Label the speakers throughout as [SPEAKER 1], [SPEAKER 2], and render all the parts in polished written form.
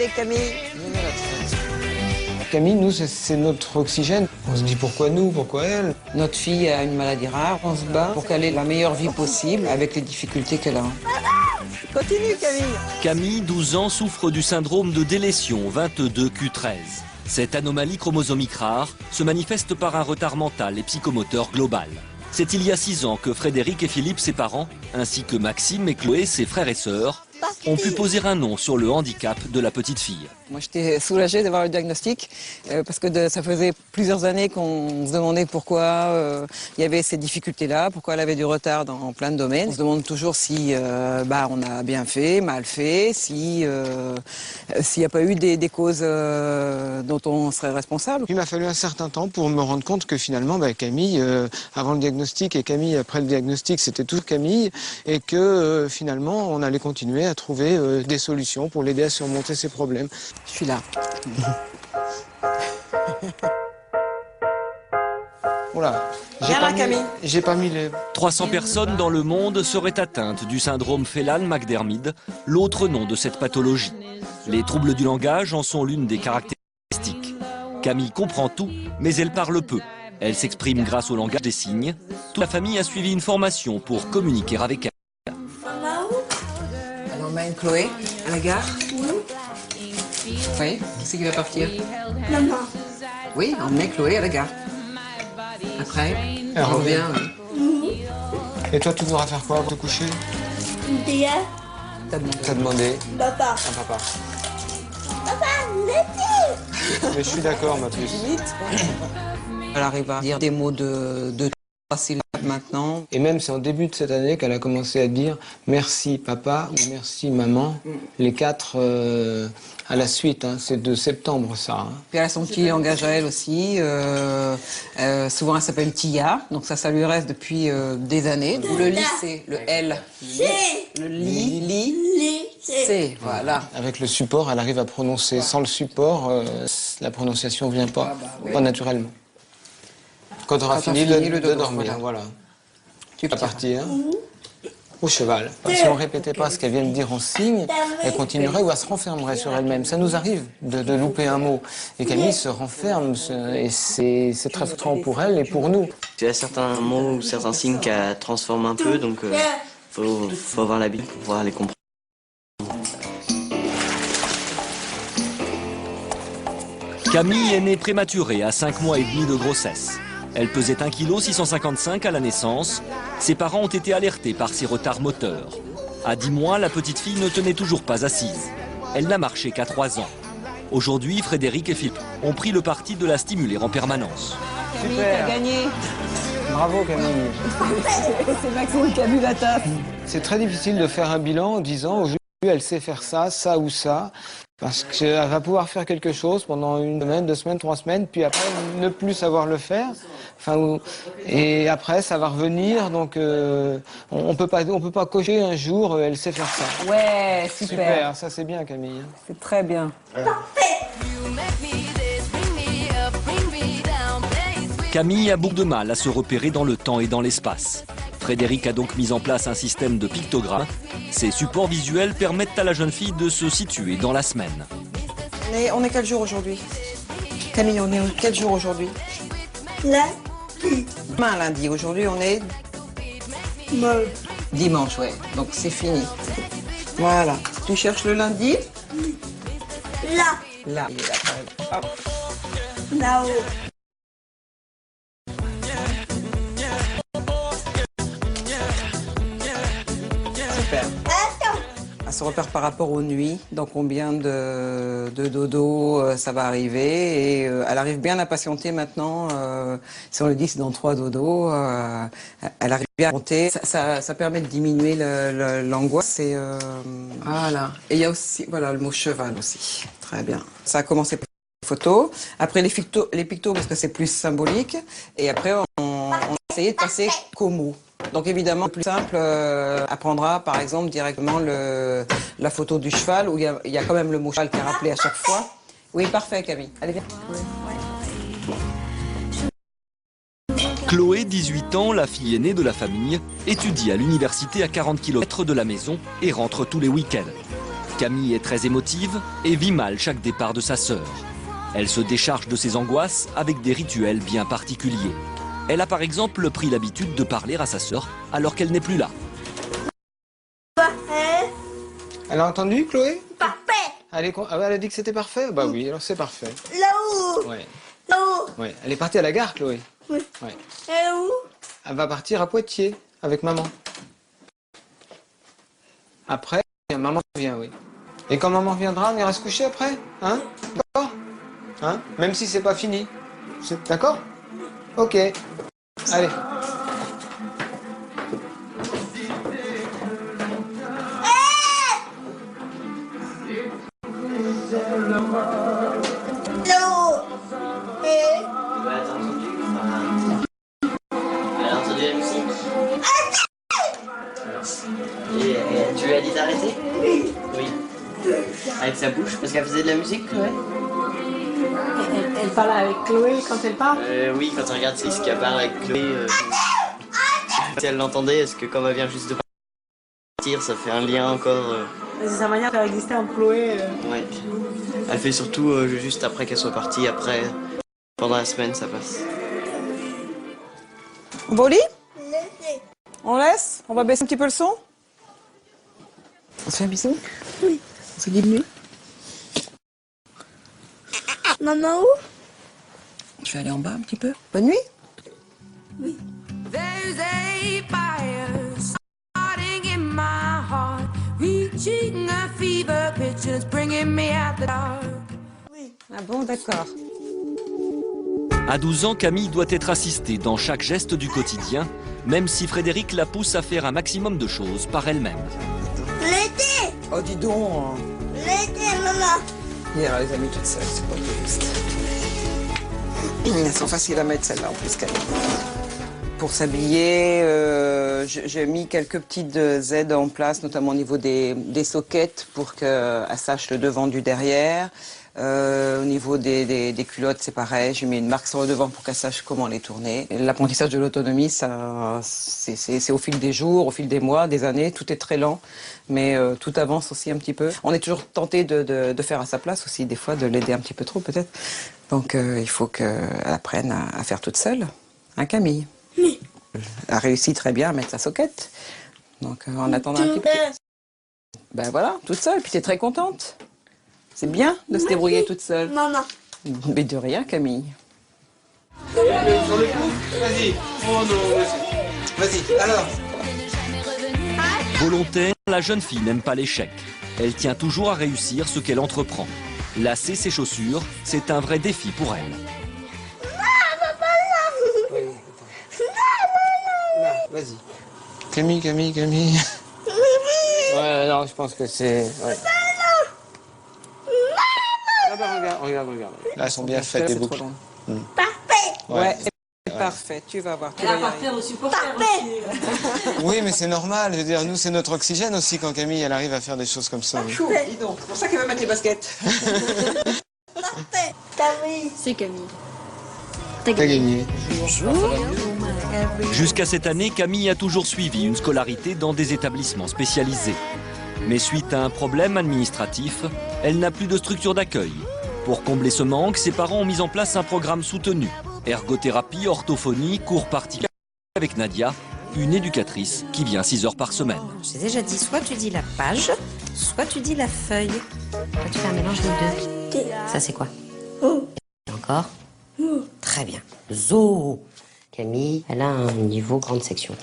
[SPEAKER 1] Allez Camille.
[SPEAKER 2] Camille, nous, c'est notre oxygène. On se dit pourquoi nous, pourquoi elle?
[SPEAKER 3] Notre fille a une maladie rare, on se bat pour qu'elle ait la meilleure vie possible avec les difficultés qu'elle a.
[SPEAKER 1] Continue Camille.
[SPEAKER 4] Camille, 12 ans, souffre du syndrome de délétion 22q13. Cette anomalie chromosomique rare se manifeste par un retard mental et psychomoteur global. C'est il y a 6 ans que Frédéric et Philippe, ses parents, ainsi que Maxime et Chloé, ses frères et sœurs, ont pu poser un nom sur le handicap de la petite fille.
[SPEAKER 3] Moi, j'étais soulagée d'avoir le diagnostic parce que ça faisait plusieurs années qu'on se demandait pourquoi il y avait ces difficultés-là, pourquoi elle avait du retard dans plein de domaines. On se demande toujours si on a bien fait, mal fait, s'il n'y a pas eu des causes dont on serait responsable.
[SPEAKER 2] Il m'a fallu un certain temps pour me rendre compte que finalement, Camille, avant le diagnostic et Camille après le diagnostic, c'était toujours Camille, et que finalement, on allait continuer à trouver des solutions pour l'aider à surmonter ses problèmes.
[SPEAKER 3] Je suis là.
[SPEAKER 2] Voilà. J'ai pas mis les...
[SPEAKER 4] 300 personnes dans le monde seraient atteintes du syndrome Phelan-McDermid, l'autre nom de cette pathologie. Les troubles du langage en sont l'une des caractéristiques. Camille comprend tout, mais elle parle peu. Elle s'exprime grâce au langage des signes. Toute la famille a suivi une formation pour communiquer avec elle.
[SPEAKER 3] On emmène Chloé à la gare. Oui, qui c'est qui va partir?
[SPEAKER 5] Maman.
[SPEAKER 3] Oui, emmener Chloé à la gare. Après,
[SPEAKER 2] Elle
[SPEAKER 3] on revient.
[SPEAKER 2] Et toi, tu voudras faire quoi pour te coucher?
[SPEAKER 5] Dia.
[SPEAKER 2] T'as demandé
[SPEAKER 5] Papa.
[SPEAKER 2] à papa.
[SPEAKER 5] Papa, let's
[SPEAKER 2] Mais je suis d'accord, ma puce.
[SPEAKER 3] Elle arrive à dire des mots de 3 syllabes maintenant.
[SPEAKER 2] Et même c'est en début de cette année qu'elle a commencé à dire merci papa ou merci maman, les 4 à la suite, hein. C'est de septembre ça. Hein.
[SPEAKER 3] Puis elle a son petit langage à elle aussi. Souvent elle s'appelle Tia, donc ça lui reste depuis des années. Le li c'est le L. Le li, c'est, voilà.
[SPEAKER 2] Avec le support, elle arrive à prononcer. Sans le support, la prononciation vient pas naturellement. Quand on aura fini de dormir, voilà. Tu vas partir au cheval. Si on ne répétait pas ce qu'elle vient de dire en signe, elle continuerait ou elle se renfermerait sur elle-même. Ça nous arrive de louper un mot. Et Camille se renferme, et c'est très frustrant pour elle et pour nous.
[SPEAKER 6] Il y a certains mots ou certains signes qu'elle transforme un peu, donc faut avoir l'habitude pour pouvoir les comprendre.
[SPEAKER 4] Camille est née prématurée à 5 mois et demi de grossesse. Elle pesait 1,655 kg à la naissance. Ses parents ont été alertés par ses retards moteurs. À 10 mois, la petite fille ne tenait toujours pas assise. Elle n'a marché qu'à 3 ans. Aujourd'hui, Frédéric et Philippe ont pris le parti de la stimuler en permanence.
[SPEAKER 3] Camille, t'as gagné.
[SPEAKER 2] Bravo Camille.
[SPEAKER 3] C'est Maxime qui a bu la tasse.
[SPEAKER 2] C'est très difficile de faire un bilan en disant aujourd'hui elle sait faire ça, ça ou ça. Parce qu'elle va pouvoir faire quelque chose pendant 1 semaine, 2 semaines, 3 semaines, puis après ne plus savoir le faire. Enfin, et après ça va revenir, donc on peut pas cocher un jour, elle sait faire ça.
[SPEAKER 3] Ouais, super.
[SPEAKER 2] Ça c'est bien Camille.
[SPEAKER 3] C'est très bien.
[SPEAKER 4] Camille a beaucoup de mal à se repérer dans le temps et dans l'espace. Frédéric a donc mis en place un système de pictogrammes. Ces supports visuels permettent à la jeune fille de se situer dans la semaine.
[SPEAKER 3] On est quel jour aujourd'hui? Camille, on est quel jour aujourd'hui?
[SPEAKER 5] Lundi.
[SPEAKER 3] Demain, lundi. Aujourd'hui, on est dimanche, ouais. Donc c'est fini. Voilà. Tu cherches le lundi?
[SPEAKER 5] Là.
[SPEAKER 3] Là, il est là. Hop.
[SPEAKER 5] Là-haut.
[SPEAKER 3] Super. Elle se repère par rapport aux nuits, dans combien de dodo ça va arriver. Et elle arrive bien à patienter maintenant. Si on le dit, c'est dans 3 dodos. Elle arrive bien à compter. Ça permet de diminuer l'angoisse. Voilà. Et il y a aussi le mot cheval aussi. Très bien. Ça a commencé par les photos. Après les pictos parce que c'est plus symbolique. Et après, on a essayé de passer qu'aux mots. Donc évidemment, le plus simple apprendra par exemple directement la photo du cheval où il y a quand même le mot cheval qui est rappelé à chaque fois. Oui, parfait Camille. Allez, viens.
[SPEAKER 4] Chloé, 18 ans, la fille aînée de la famille, étudie à l'université à 40 km de la maison et rentre tous les week-ends. Camille est très émotive et vit mal chaque départ de sa sœur. Elle se décharge de ses angoisses avec des rituels bien particuliers. Elle a par exemple pris l'habitude de parler à sa sœur alors qu'elle n'est plus là.
[SPEAKER 2] Elle a entendu, Chloé?
[SPEAKER 5] Parfait.
[SPEAKER 2] Elle a dit que c'était parfait? Bah oui, alors c'est parfait.
[SPEAKER 5] Là-haut.
[SPEAKER 2] Ouais.
[SPEAKER 5] Là-haut.
[SPEAKER 2] Ouais. Elle est partie à la gare, Chloé?
[SPEAKER 5] Oui.
[SPEAKER 2] Ouais.
[SPEAKER 5] Et où?
[SPEAKER 2] Elle va partir à Poitiers avec maman. Après, maman revient, oui. Et quand maman reviendra, on ira se coucher après? Hein? D'accord? Hein? Même si c'est pas fini. D'accord? Ok. Allez.
[SPEAKER 5] Là-haut. Et...
[SPEAKER 6] Elle a entendu la musique. Et tu lui as dit d'arrêter? Oui. Oui. Avec sa bouche, parce qu'elle faisait de la musique, Chloé?
[SPEAKER 1] Elle parle avec Chloé quand elle parle?
[SPEAKER 6] Oui, quand on regarde ce qu'elle parle avec Chloé. Si elle l'entendait, est-ce que comme elle vient juste de partir, ça fait un lien encore
[SPEAKER 1] C'est sa manière de faire exister en Chloé.
[SPEAKER 6] Ouais. Elle fait surtout juste après qu'elle soit partie, après, pendant la semaine, ça passe.
[SPEAKER 3] On va au lit?
[SPEAKER 5] Laissez.
[SPEAKER 3] On laisse? On va baisser un petit peu le son? On se fait un bisou?
[SPEAKER 5] Oui.
[SPEAKER 3] On se dit bienvenue?
[SPEAKER 5] Maman où?
[SPEAKER 3] Je vais aller en bas un petit peu. Bonne nuit?
[SPEAKER 5] Oui.
[SPEAKER 7] There's a fire starting in my heart, reaching a fever pitch and it's bringing me out the dark.
[SPEAKER 5] Oui.
[SPEAKER 3] Ah bon, d'accord.
[SPEAKER 4] À 12 ans, Camille doit être assistée dans chaque geste du quotidien, même si Frédéric la pousse à faire un maximum de choses par elle-même.
[SPEAKER 5] L'été.
[SPEAKER 3] Oh, dis donc.
[SPEAKER 5] L'été, maman.
[SPEAKER 3] Et alors, les amis toutes seules, c'est pas juste. Elles sont faciles à mettre, celles-là, en plus, Camille. Pour s'habiller, j'ai mis quelques petites aides en place, notamment au niveau des sockets, pour qu'elle sache le devant du derrière. Au niveau des culottes, c'est pareil. J'ai mis une marque sur le devant pour qu'elle sache comment les tourner. L'apprentissage de l'autonomie, c'est au fil des jours, au fil des mois, des années. Tout est très lent, mais tout avance aussi un petit peu. On est toujours tenté de faire à sa place aussi, des fois, de l'aider un petit peu trop peut-être. Donc il faut qu'elle apprenne à faire toute seule. Hein, Camille?
[SPEAKER 5] Oui.
[SPEAKER 3] Elle a réussi très bien à mettre sa soquette. Donc en attendant un petit peu. Ben voilà, toute seule. Puis t'es très contente. C'est bien de se débrouiller toute seule.
[SPEAKER 5] Maman.
[SPEAKER 3] Mais de rien, Camille.
[SPEAKER 2] Sur le coup? Vas-y. Oh non, vas-y. Alors.
[SPEAKER 4] Volontaire, la jeune fille n'aime pas l'échec. Elle tient toujours à réussir ce qu'elle entreprend. Lasser ses chaussures, c'est un vrai défi pour elle.
[SPEAKER 2] Là, vas-y. Camille. Ouais, non, je pense que c'est... Ouais. Ah bah, regarde. Là, elles sont bien faites, les boucles.
[SPEAKER 5] Parfait.
[SPEAKER 3] Ouais, parfait. Tu vas voir. Tu vas y arriver.
[SPEAKER 5] Parfait.
[SPEAKER 2] Oui, mais c'est normal. Je veux dire, nous, c'est notre oxygène aussi quand Camille, elle arrive à faire des choses comme ça.
[SPEAKER 3] Chou, dis donc. C'est pour ça qu'elle veut mettre les baskets.
[SPEAKER 5] Parfait. T'as vu?
[SPEAKER 8] C'est Camille.
[SPEAKER 2] T'as gagné.
[SPEAKER 4] Jusqu'à cette année, Camille a toujours suivi une scolarité dans des établissements spécialisés. Mais suite à un problème administratif, elle n'a plus de structure d'accueil. Pour combler ce manque, ses parents ont mis en place un programme soutenu. Ergothérapie, orthophonie, cours particuliers avec Nadia, une éducatrice qui vient 6 heures par semaine.
[SPEAKER 8] J'ai déjà dit, soit tu dis la page, soit tu dis la feuille. Toi, tu fais un mélange des deux. Ça, c'est quoi? Et encore? Très bien. Zo. Camille, elle a un niveau grande section.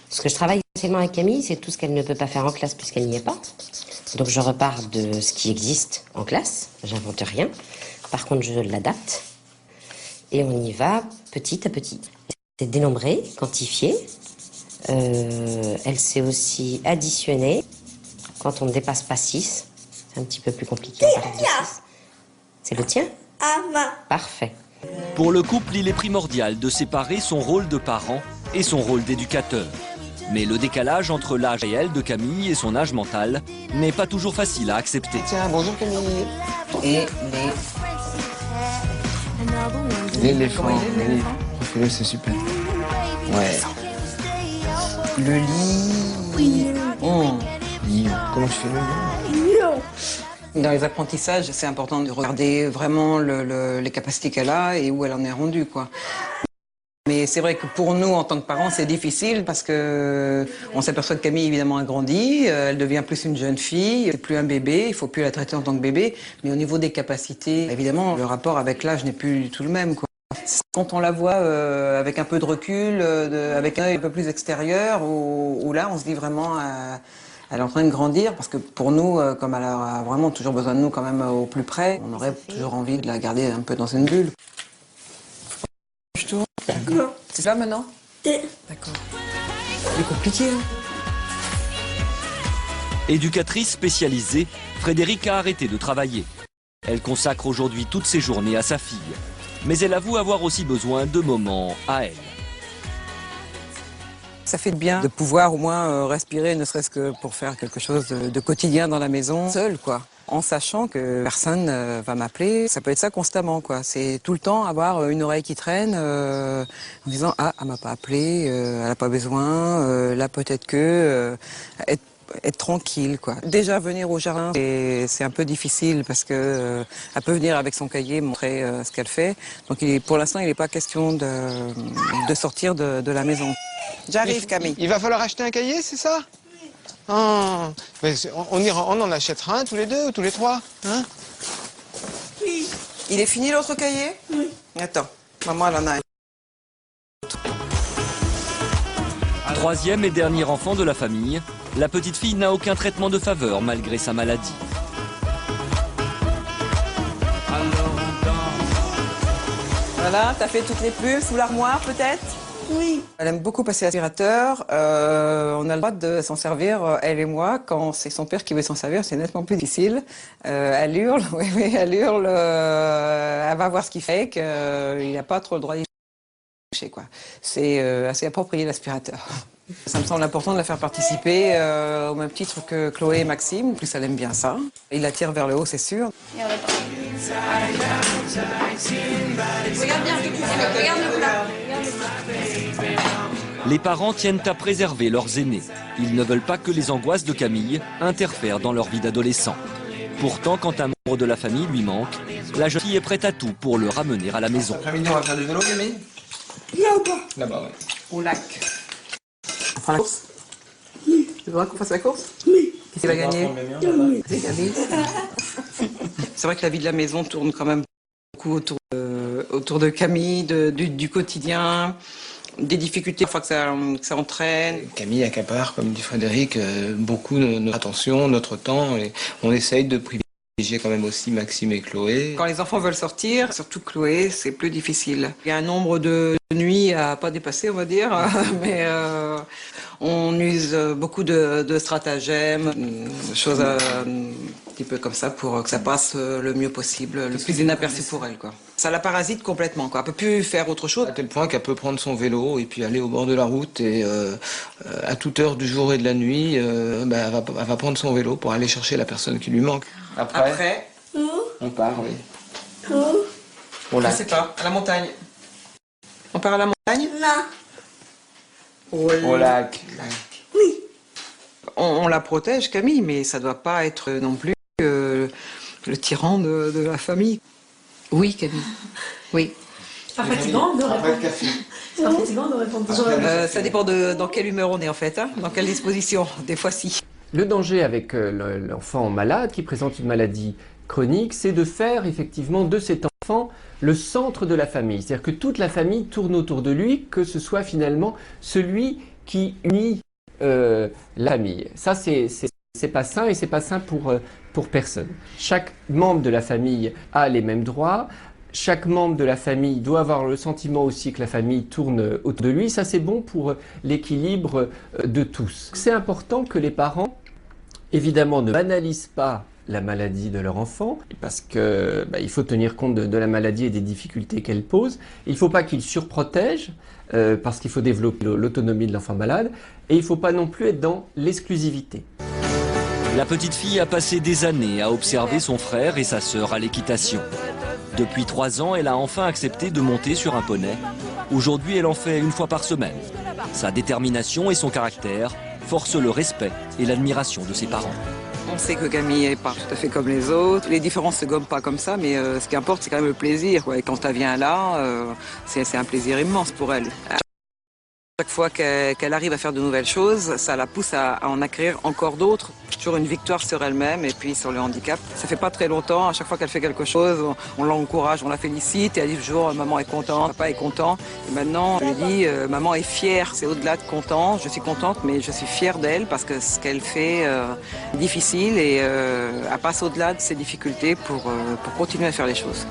[SPEAKER 8] Ce que je travaille essentiellement avec Camille, c'est tout ce qu'elle ne peut pas faire en classe puisqu'elle n'y est pas. Donc je repars de ce qui existe en classe, j'invente rien. Par contre, je l'adapte et on y va petit à petit. C'est dénombré, quantifié. Elle sait aussi additionner quand on ne dépasse pas 6. C'est un petit peu plus compliqué. C'est le tien?
[SPEAKER 5] Ah, ma.
[SPEAKER 8] Parfait.
[SPEAKER 4] Pour le couple, il est primordial de séparer son rôle de parent et son rôle d'éducateur. Mais le décalage entre l'âge réel de Camille et son âge mental n'est pas toujours facile à accepter.
[SPEAKER 2] Tiens, bonjour Camille.
[SPEAKER 3] Et
[SPEAKER 2] L'éléphant. Fais-le, c'est super. Ouais.
[SPEAKER 3] le lit.
[SPEAKER 2] Comment je fais le nom?
[SPEAKER 3] Dans les apprentissages, c'est important de regarder vraiment les capacités qu'elle a et où elle en est rendue, quoi. Mais c'est vrai que pour nous, en tant que parents, c'est difficile parce que on s'aperçoit que Camille, évidemment, a grandi. Elle devient plus une jeune fille. C'est plus un bébé. Il faut plus la traiter en tant que bébé. Mais au niveau des capacités, évidemment, le rapport avec l'âge n'est plus du tout le même, quoi. Quand on la voit avec un peu de recul, avec un œil un peu plus extérieur, où là, on se dit vraiment, elle est en train de grandir. Parce que pour nous, comme elle a vraiment toujours besoin de nous quand même au plus près, on aurait toujours envie de la garder un peu dans une bulle. Je tourne.
[SPEAKER 5] Non.
[SPEAKER 3] C'est là maintenant? D'accord. C'est compliqué, hein?
[SPEAKER 4] Éducatrice spécialisée, Frédérique a arrêté de travailler. Elle consacre aujourd'hui toutes ses journées à sa fille. Mais elle avoue avoir aussi besoin de moments à elle.
[SPEAKER 3] Ça fait bien de pouvoir au moins respirer, ne serait-ce que pour faire quelque chose de quotidien dans la maison, seule, quoi. En sachant que personne va m'appeler. Ça peut être ça constamment, quoi. C'est tout le temps avoir une oreille qui traîne en disant « Ah, elle m'a pas appelé, elle a pas besoin, là peut-être que... être tranquille, quoi. Déjà venir au jardin, c'est un peu difficile parce que elle peut venir avec son cahier montrer ce qu'elle fait. Donc pour l'instant, il n'est pas question de sortir de la maison. J'arrive, Camille.
[SPEAKER 2] Il va falloir acheter un cahier, c'est ça? Oh, mais on en achètera un tous les deux ou tous les trois, hein?
[SPEAKER 5] Oui.
[SPEAKER 3] Il est fini l'autre cahier?
[SPEAKER 5] Oui.
[SPEAKER 3] Attends, maman elle en a un.
[SPEAKER 4] Troisième et dernier enfant de la famille, la petite fille n'a aucun traitement de faveur malgré sa maladie.
[SPEAKER 3] Voilà, t'as fait toutes les pulls sous l'armoire peut-être?
[SPEAKER 5] Oui.
[SPEAKER 3] Elle aime beaucoup passer l'aspirateur. On a le droit de s'en servir, elle et moi. Quand c'est son père qui veut s'en servir, c'est nettement plus difficile. Elle hurle, oui, elle hurle. Elle va voir ce qu'il fait, qu'il n'a pas trop le droit d'y toucher, quoi. C'est assez approprié l'aspirateur. Ça me semble important de la faire participer au même titre que Chloé et Maxime. En plus, elle aime bien ça. Il la tire vers le haut, c'est sûr.
[SPEAKER 5] Regarde bien, regarde le plat.
[SPEAKER 4] Les parents tiennent à préserver leurs aînés. Ils ne veulent pas que les angoisses de Camille interfèrent dans leur vie d'adolescent. Pourtant, quand un membre de la famille lui manque, la jeune fille est prête à tout pour le ramener à la maison.
[SPEAKER 2] Après-midi, on va faire du vélo, Camille?
[SPEAKER 5] Là-bas.
[SPEAKER 2] Là-bas, ouais.
[SPEAKER 3] Au lac. On fera la course?
[SPEAKER 5] Oui.
[SPEAKER 3] Tu voudrais qu'on fasse la course?
[SPEAKER 5] Oui.
[SPEAKER 3] Qui va gagner?
[SPEAKER 5] Oui.
[SPEAKER 3] C'est Camille. C'est vrai que la vie de la maison tourne quand même beaucoup autour de Camille, du quotidien, des difficultés, fois que ça entraîne.
[SPEAKER 2] Camille accapare, comme dit Frédéric, beaucoup de notre attention, notre temps, et on essaye de privilégier quand même aussi Maxime et Chloé.
[SPEAKER 3] Quand les enfants veulent sortir, surtout Chloé, c'est plus difficile. Il y a un nombre de nuits à pas dépasser, on va dire, mais on use beaucoup de stratagèmes, de choses un petit peu comme ça pour que ça passe le mieux possible, le plus inaperçu pour elle, quoi. Ça la parasite complètement, quoi. Elle peut plus faire autre chose.
[SPEAKER 2] À tel point qu'elle peut prendre son vélo et puis aller au bord de la route et à toute heure du jour et de la nuit, elle va prendre son vélo pour aller chercher la personne qui lui manque.
[SPEAKER 3] Après,
[SPEAKER 2] on part, oui.
[SPEAKER 3] je sais pas, à la montagne. On part à la montagne?
[SPEAKER 5] Non.
[SPEAKER 2] Au lac.
[SPEAKER 5] Oui.
[SPEAKER 3] On la protège, Camille, mais ça doit pas être non plus le tyran de la famille. Oui, Camille. Oui.
[SPEAKER 1] C'est pas fatigant de répondre. C'est pas fatigant de répondre toujours à la
[SPEAKER 3] Ça dépend dans quelle humeur on est en fait, hein, dans quelle disposition, des fois si.
[SPEAKER 9] Le danger avec l'enfant malade qui présente une maladie chronique, c'est de faire effectivement de cet enfant le centre de la famille. C'est-à-dire que toute la famille tourne autour de lui, que ce soit finalement celui qui unit la famille. Ça, c'est pas sain et c'est pas sain pour personne. Chaque membre de la famille a les mêmes droits. Chaque membre de la famille doit avoir le sentiment aussi que la famille tourne autour de lui. Ça, c'est bon pour l'équilibre de tous. C'est important que les parents, évidemment, ne banalisent pas la maladie de leur enfant, parce que il faut tenir compte de la maladie et des difficultés qu'elle pose. Il ne faut pas qu'ils surprotègent, parce qu'il faut développer l'autonomie de l'enfant malade, et il ne faut pas non plus être dans l'exclusivité.
[SPEAKER 4] La petite fille a passé des années à observer son frère et sa sœur à l'équitation. Depuis 3 ans, elle a enfin accepté de monter sur un poney. Aujourd'hui, elle en fait 1 fois par semaine. Sa détermination et son caractère forcent le respect et l'admiration de ses parents.
[SPEAKER 3] On sait que Camille n'est pas tout à fait comme les autres. Les différences se gomment pas comme ça, mais ce qui importe, c'est quand même le plaisir, quoi. Et quand elle vient là, c'est un plaisir immense pour elle. Chaque fois qu'elle arrive à faire de nouvelles choses, ça la pousse à en acquérir encore d'autres. Toujours une victoire sur elle-même et puis sur le handicap. Ça fait pas très longtemps, à chaque fois qu'elle fait quelque chose, on l'encourage, on la félicite et elle dit toujours maman est contente, papa est content. Et maintenant, je lui dis maman est fière, c'est au-delà de content, je suis contente mais je suis fière d'elle parce que ce qu'elle fait est difficile et elle passe au-delà de ses difficultés pour continuer à faire les choses.